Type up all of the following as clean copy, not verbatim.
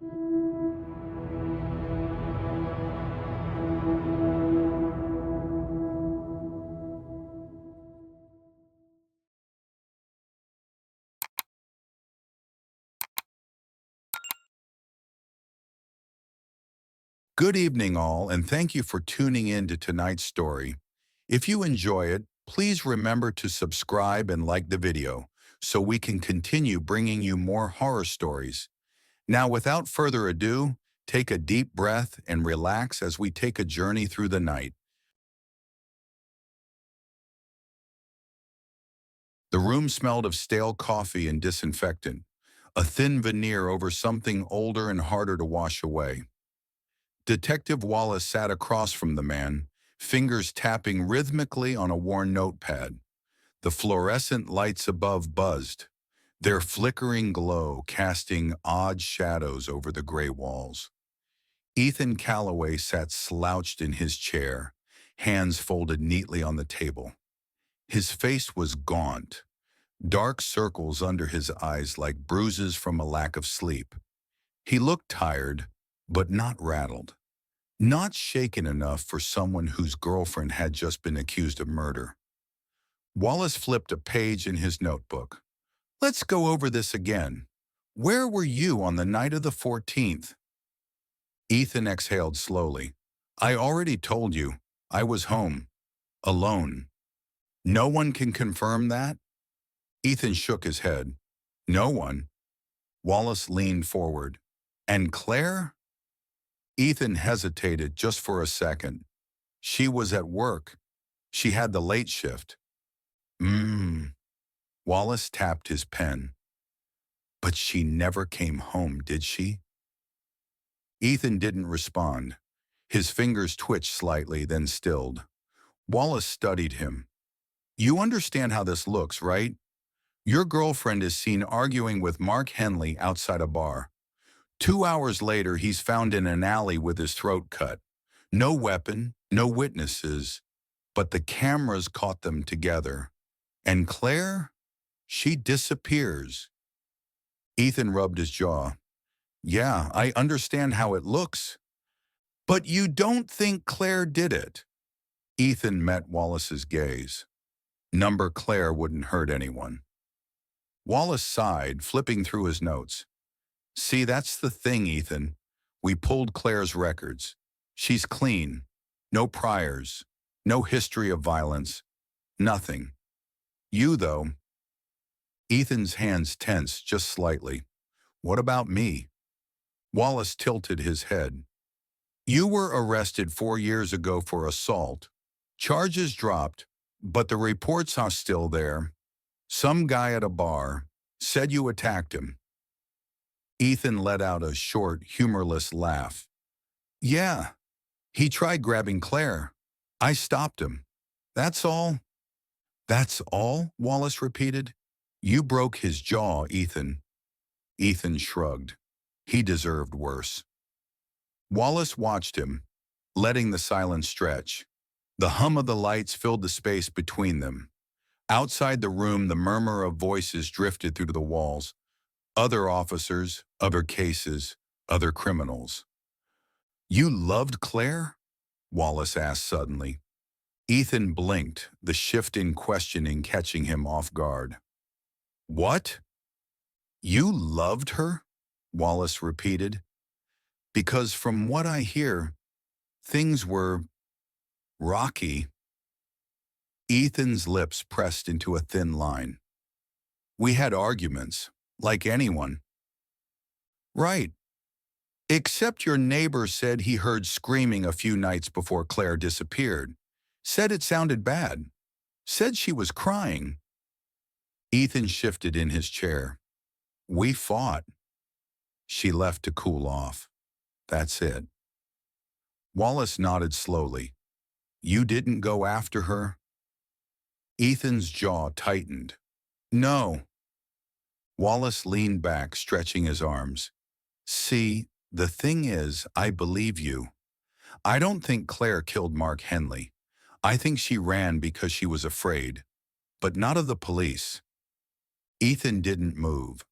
Good evening, all, and thank you for tuning in to tonight's story. If you enjoy it, please remember to subscribe and like the video so we can continue bringing you more horror stories. Now, without further ado, take a deep breath and relax as we take a journey through the night. The room smelled of stale coffee and disinfectant, a thin veneer over something older and harder to wash away. Detective Wallace sat across from the man, fingers tapping rhythmically on a worn notepad. The fluorescent lights above buzzed, their flickering glow casting odd shadows over the gray walls. Ethan Calloway sat slouched in his chair, hands folded neatly on the table. His face was gaunt, dark circles under his eyes like bruises from a lack of sleep. He looked tired, but not rattled. Not shaken enough for someone whose girlfriend had just been accused of murder. Wallace flipped a page in his notebook. Let's go over this again. Where were you on the night of the 14th? Ethan exhaled slowly. I already told you. I was home. Alone. No one can confirm that? Ethan shook his head. No one. Wallace leaned forward. And Claire? Ethan hesitated just for a second. She was at work. She had the late shift. Wallace tapped his pen. But she never came home, did she? Ethan didn't respond. His fingers twitched slightly, then stilled. Wallace studied him. You understand how this looks, right? Your girlfriend is seen arguing with Mark Henley outside a bar. 2 hours later, he's found in an alley with his throat cut. No weapon, no witnesses, but the cameras caught them together. And Claire? She disappears. Ethan rubbed his jaw. Yeah, I understand how it looks. But you don't think Claire did it? Ethan met Wallace's gaze. Number Claire wouldn't hurt anyone. Wallace sighed, flipping through his notes. See, that's the thing, Ethan. We pulled Claire's records. She's clean. No priors. No history of violence. Nothing. You, though. Ethan's hands tensed just slightly. What about me? Wallace tilted his head. You were arrested 4 years ago for assault. Charges dropped, but the reports are still there. Some guy at a bar said you attacked him. Ethan let out a short, humorless laugh. Yeah, he tried grabbing Claire. I stopped him. That's all. That's all? Wallace repeated. You broke his jaw, Ethan. Ethan shrugged. He deserved worse. Wallace watched him, letting the silence stretch. The hum of the lights filled the space between them. Outside the room, the murmur of voices drifted through the walls. Other officers, other cases, other criminals. You loved Claire? Wallace asked suddenly. Ethan blinked, the shift in questioning catching him off guard. What? You loved her? Wallace repeated. Because from what I hear, things were rocky. Ethan's lips pressed into a thin line. We had arguments, like anyone. Right. Except your neighbor said he heard screaming a few nights before Claire disappeared. Said it sounded bad. Said she was crying. Ethan shifted in his chair. We fought. She left to cool off. That's it. Wallace nodded slowly. You didn't go after her? Ethan's jaw tightened. No. Wallace leaned back, stretching his arms. See, the thing is, I believe you. I don't think Claire killed Mark Henley. I think she ran because she was afraid, but not of the police. Ethan didn't move,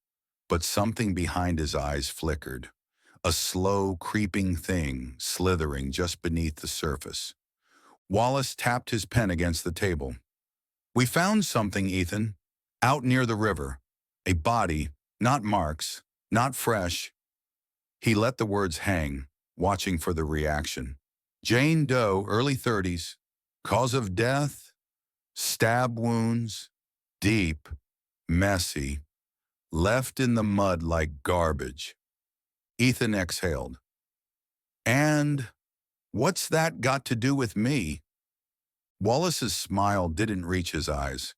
but something behind his eyes flickered. a slow, creeping thing slithering just beneath the surface. Wallace tapped his pen against the table. "We found something, Ethan. Out near the river. A body, not marks, not fresh." He let the words hang, watching for the reaction. "Jane Doe, early 30s. Cause of death? Stab wounds. Deep. Messy. Left in the mud like garbage." Ethan exhaled. "And what's that got to do with me?" Wallace's smile didn't reach his eyes.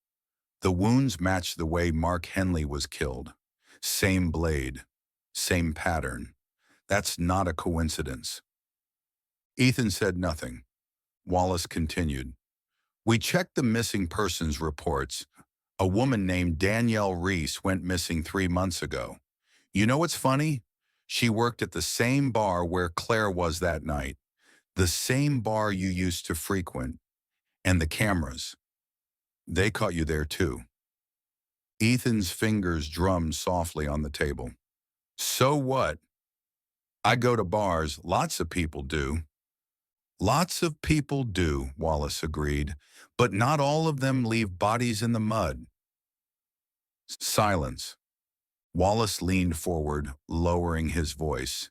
The wounds matched the way Mark Henley was killed. Same blade. Same pattern. That's not a coincidence. Ethan said nothing. Wallace continued. "We checked the missing persons reports. A woman named Danielle Reese went missing 3 months ago. You know what's funny? She worked at the same bar where Claire was that night. The same bar you used to frequent. And the cameras. They caught you there too." Ethan's fingers drummed softly on the table. "So what? I go to bars, lots of people do." "Lots of people do," Wallace agreed, "but not all of them leave bodies in the mud." Silence. Wallace leaned forward, lowering his voice.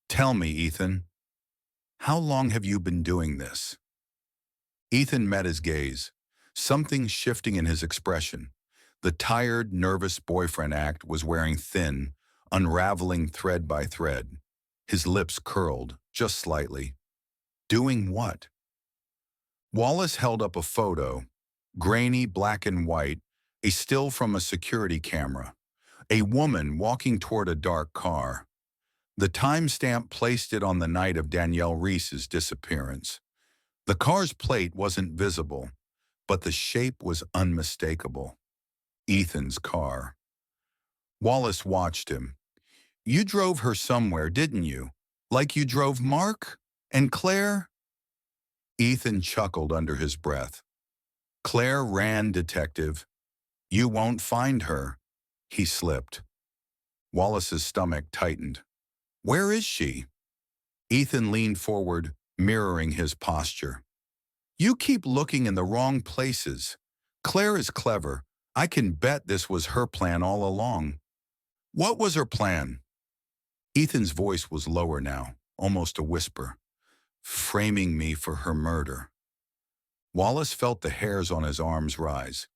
"Tell me, Ethan, how long have you been doing this?" Ethan met his gaze, something shifting in his expression. The tired, nervous boyfriend act was wearing thin, unraveling thread by thread. His lips curled, just slightly. Doing what? Wallace held up a photo, grainy black and white, a still from a security camera. A woman walking toward a dark car. The timestamp placed it on the night of Danielle Reese's disappearance. The car's plate wasn't visible, but the shape was unmistakable. Ethan's car. Wallace watched him. "You drove her somewhere, didn't you? Like you drove Mark? And Claire?" Ethan chuckled under his breath. "Claire ran, detective. You won't find her." He slipped. Wallace's stomach tightened. "Where is she?" Ethan leaned forward, mirroring his posture. "You keep looking in the wrong places. Claire is clever. I can bet this was her plan all along." "What was her plan?" Ethan's voice was lower now, almost a whisper. "Framing me for her murder." Wallace felt the hairs on his arms rise.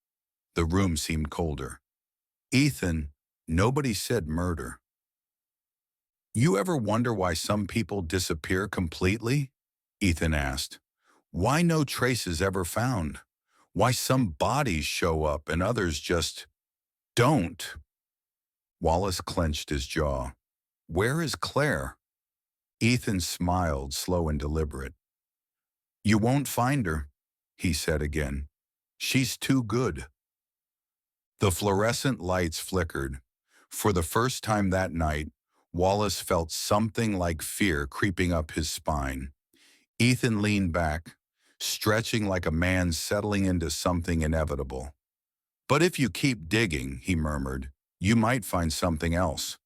The room seemed colder. "Ethan, nobody said murder." "You ever wonder why some people disappear completely?" Ethan asked. "Why no traces ever found? Why some bodies show up and others just don't?" Wallace clenched his jaw. "Where is Claire?" Ethan smiled, slow and deliberate. "You won't find her," he said again. "She's too good." The fluorescent lights flickered. For the first time that night, Wallace felt something like fear creeping up his spine. Ethan leaned back, stretching like a man settling into something inevitable. "But if you keep digging," he murmured, "you might find something else."